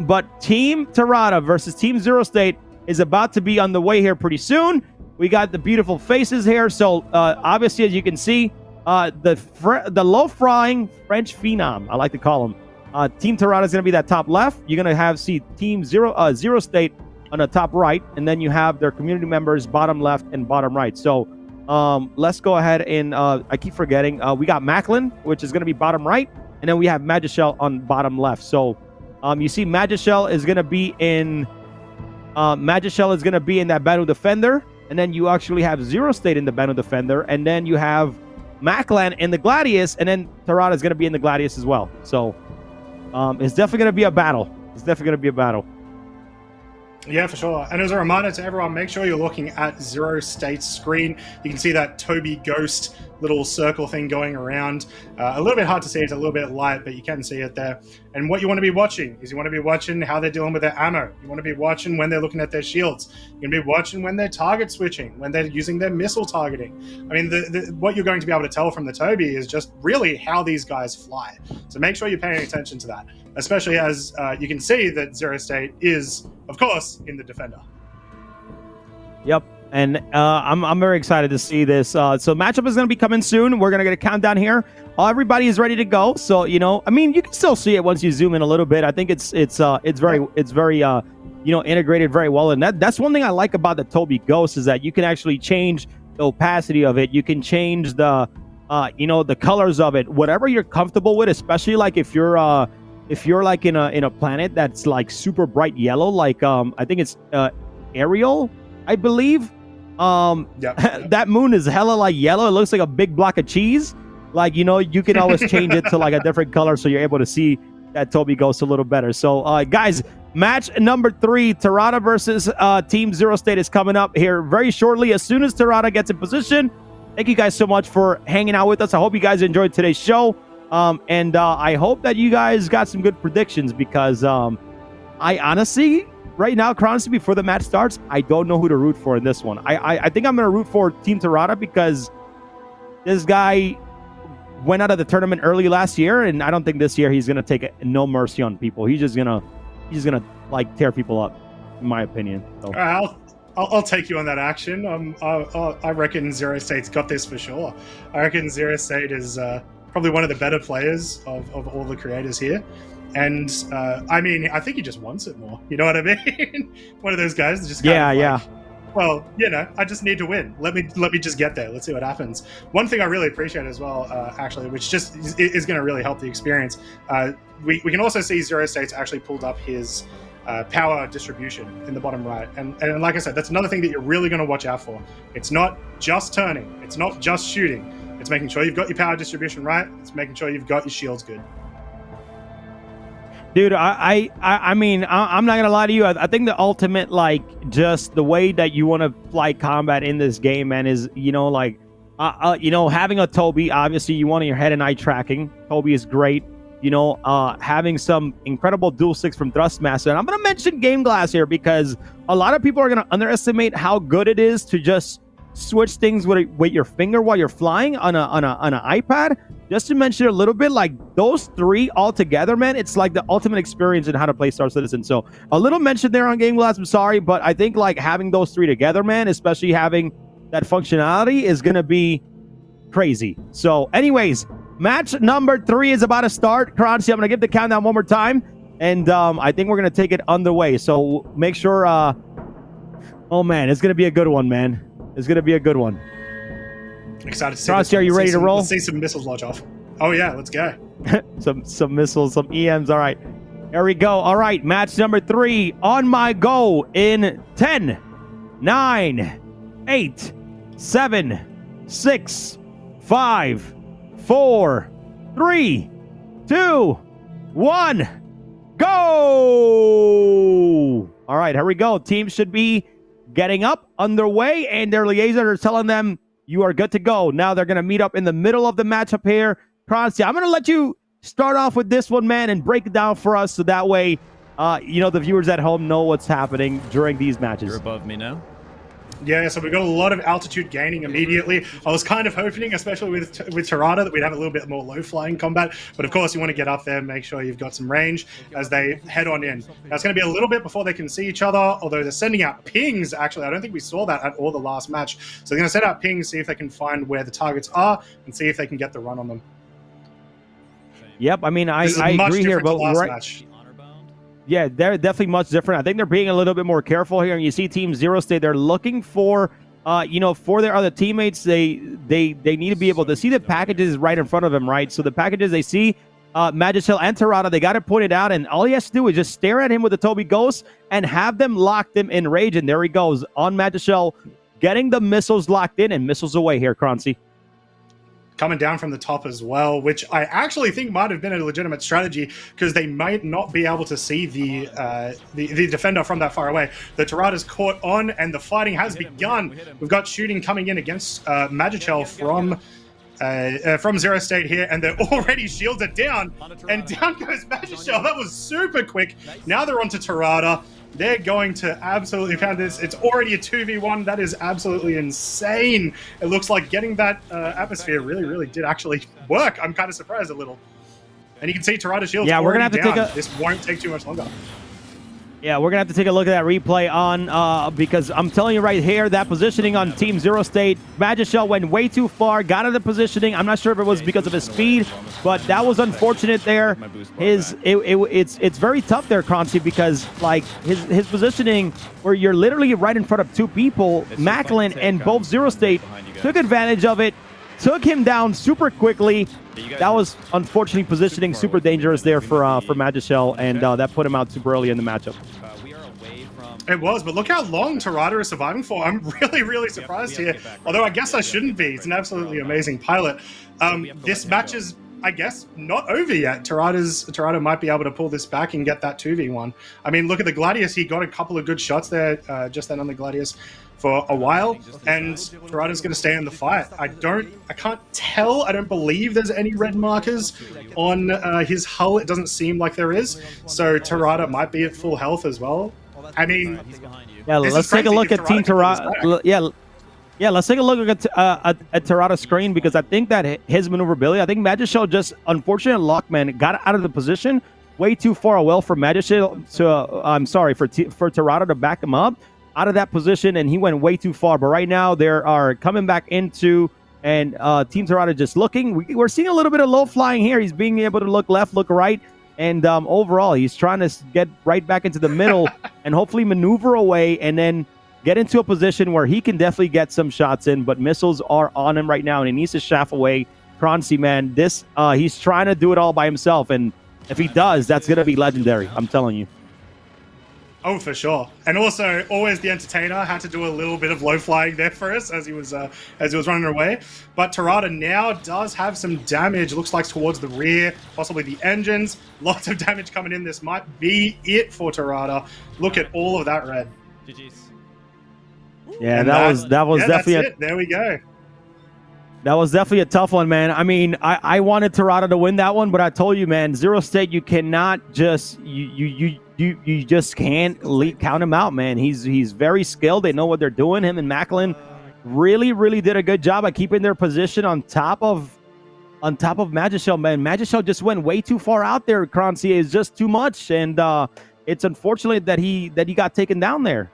but Team Terada versus Team XeroState is about to be on the way here pretty soon. We got the beautiful faces here. So obviously, as you can see, the low-flying French phenom, I like to call him. Team Terada is going to be that top left. You're going to see Team XeroState on the top right, and then you have their community members bottom left and bottom right. So let's go ahead and I keep forgetting. We got Macklin, which is going to be bottom right, and then we have Magishell on bottom left. So you see Magishell is going to be in that Battle Defender, and then you actually have XeroState in the Battle Defender, and then you have Macklin in the Gladius, and then Terada is going to be in the Gladius as well. So it's definitely going to be a battle. Yeah, for sure. And as a reminder to everyone, make sure you're looking at XeroState's screen. You can see that Tobii Ghost little circle thing going around. A little bit hard to see, it's a little bit light, but you can see it there. And what you want to be watching is you want to be watching how they're dealing with their ammo. You want to be watching when they're looking at their shields. You're going to be watching when they're target switching, when they're using their missile targeting. I mean, what you're going to be able to tell from the Tobii is just really how these guys fly. So make sure you're paying attention to that, especially as you can see that XeroState is, of course, in the Defender. Yep. And I'm very excited to see this. So matchup is going to be coming soon. We're going to get a countdown here. Everybody is ready to go. So, you know, I mean, you can still see it once you zoom in a little bit. I think it's very integrated very well. And that's one thing I like about the Tobii Ghost is that you can actually change the opacity of it. You can change the the colors of it, whatever you're comfortable with, especially like if you're like in a planet that's like super bright yellow, like I think it's Ariel, I believe. That moon is hella like yellow. It looks like a big block of cheese. Like, you can always change it to like a different color so you're able to see that Tobii Ghost a little better. So guys, match number 3, Terada versus Team XeroState is coming up here very shortly. As soon as Terada gets in position. Thank you guys so much for hanging out with us. I hope you guys enjoyed today's show. And I hope that you guys got some good predictions because I honestly, right now, honestly, before the match starts, I don't know who to root for in this one. I think I'm going to root for Team Terada because this guy went out of the tournament early last year, and I don't think this year he's going to take no mercy on people. He's just gonna like tear people up, in my opinion. So. I'll take you on that action. I reckon XeroState's got this for sure. I reckon XeroState is probably one of the better players of all the creators here. And I mean, I think he just wants it more. You know what I mean? One of those guys that just well, I just need to win. Let me just get there. Let's see what happens. One thing I really appreciate as well, actually, which just is going to really help the experience. We can also see XeroState's actually pulled up his power distribution in the bottom right. And like I said, that's another thing that you're really going to watch out for. It's not just turning. It's not just shooting. It's making sure you've got your power distribution right. It's making sure you've got your shields good. Dude, I mean, I'm not gonna lie to you. I think the ultimate, like, just the way that you want to fly combat in this game, man, is having a Tobii. Obviously, you want your head and eye tracking. Tobii is great. Having some incredible dual sticks from Thrustmaster. And I'm gonna mention Game Glass here because a lot of people are gonna underestimate how good it is to just switch things with your finger while you're flying on an iPad. Just to mention a little bit, like those 3 all together, man, it's like the ultimate experience in how to play Star Citizen. So a little mention there on Game Glass, I'm sorry, but I think like having those 3 together, man, especially having that functionality is going to be crazy. So anyways, match number 3 is about to start. Kranzi, I'm going to give the countdown one more time, and I think we're going to take it underway. So make sure, oh man, it's going to be a good one, man. It's going to be a good one. Excited to see Kranzi, are you ready to roll? Let's see some missiles launch off. Oh yeah, let's go. some missiles, some EMs. All right, here we go. All right, match number 3 on my go in 10, 9, 8, 7, 6, 5, 4, 3, 2, 1, go! All right, here we go. Teams should be getting up, underway, and their liaisons are telling them you are good to go. Now they're going to meet up in the middle of the matchup here. Kranzi, I'm going to let you start off with this one, man, and break it down for us so that way, the viewers at home know what's happening during these matches. You're above me now? Yeah, so we've got a lot of altitude gaining immediately. I was kind of hoping, especially with Terada, that we'd have a little bit more low-flying combat. But of course, you want to get up there, make sure you've got some range as they head on in. Now, it's going to be a little bit before they can see each other, although they're sending out pings, actually. I don't think we saw that at all the last match. So they're going to send out pings, see if they can find where the targets are, and see if they can get the run on them. Yep, I mean, I agree here, but match. Yeah, they're definitely much different. I think they're being a little bit more careful here. And you see Team XeroState, they're looking for, for their other teammates. They need to be able to see the packages right in front of them, right? So the packages they see, Magicel and Terada, they got it pointed out, and all he has to do is just stare at him with the Tobii Ghost and have them lock them in rage. And there he goes on Magicel, getting the missiles locked in and missiles away here, Croncy. Coming down from the top as well, which I actually think might have been a legitimate strategy because they might not be able to see the defender from that far away. The Terada's caught on, and the fighting has begun. We've got shooting coming in against Magicel from XeroState here, and they're already shielded down, and down goes Magicel. That was super quick. Now they're onto Terada. They're going to absolutely pound this. It's already a 2v1. That is absolutely insane. It looks like getting that atmosphere really did actually work. I'm kind of surprised a little. And you can see Terada Shield's we're gonna have to down. This won't take too much longer. Yeah, we're going to have to take a look at that replay on, because I'm telling you right here, that positioning on Team XeroState, Magicel went way too far, got out of the positioning. I'm not sure if it was because of his speed, but that was unfortunate there. It's very tough there, Croncy, because like his positioning, where you're literally right in front of two people, Macklin and both XeroState took advantage of it, took him down super quickly. That was unfortunately positioning super dangerous there for Magicel, and that put him out super early in the matchup. It was, but look how long Terada is surviving for. I'm really surprised here. Although I guess I shouldn't be. He's an absolutely amazing pilot. This match is, I guess, not over yet. Terada might be able to pull this back and get that 2v1. I mean, look at the Gladius. He got a couple of good shots there just then on the Gladius for a while, and Terada's going to stay in the fight. I can't tell. I don't believe there's any red markers on his hull. It doesn't seem like there is. So Terada might be at full health as well. I mean, yeah. Let's take a look at Team Terada. Yeah, let's take a look at Terada's screen, because I think that his maneuverability, I think Magicel just, unfortunately, Lockman got out of the position way too far away for Magicel for Terada to back him up out of that position, and he went way too far. But right now, they are coming back into, and Team Terada just looking. We're seeing a little bit of low flying here. He's being able to look left, look right, and overall, he's trying to get right back into the middle and hopefully maneuver away and then get into a position where he can definitely get some shots in. But missiles are on him right now, and he needs to shaft away. Croncy, man, he's trying to do it all by himself, and if he does, that's going to be legendary. I'm telling you. Oh, for sure. And also, always the entertainer had to do a little bit of low flying there for us as he was running away. But Terada now does have some damage. Looks like towards the rear, possibly the engines. Lots of damage coming in. This might be it for Terada. Look at all of that red. GG's. Yeah, that was definitely that's it. There we go. That was definitely a tough one, man. I mean, I wanted Terada to win that one, but I told you, man, XeroState, you cannot just you just can't count him out, man. He's very skilled. They know what they're doing. Him and Macklin really did a good job at keeping their position on top of Magicel, man. Magicel just went way too far out there. Croncy is just too much, and it's unfortunate that he got taken down there.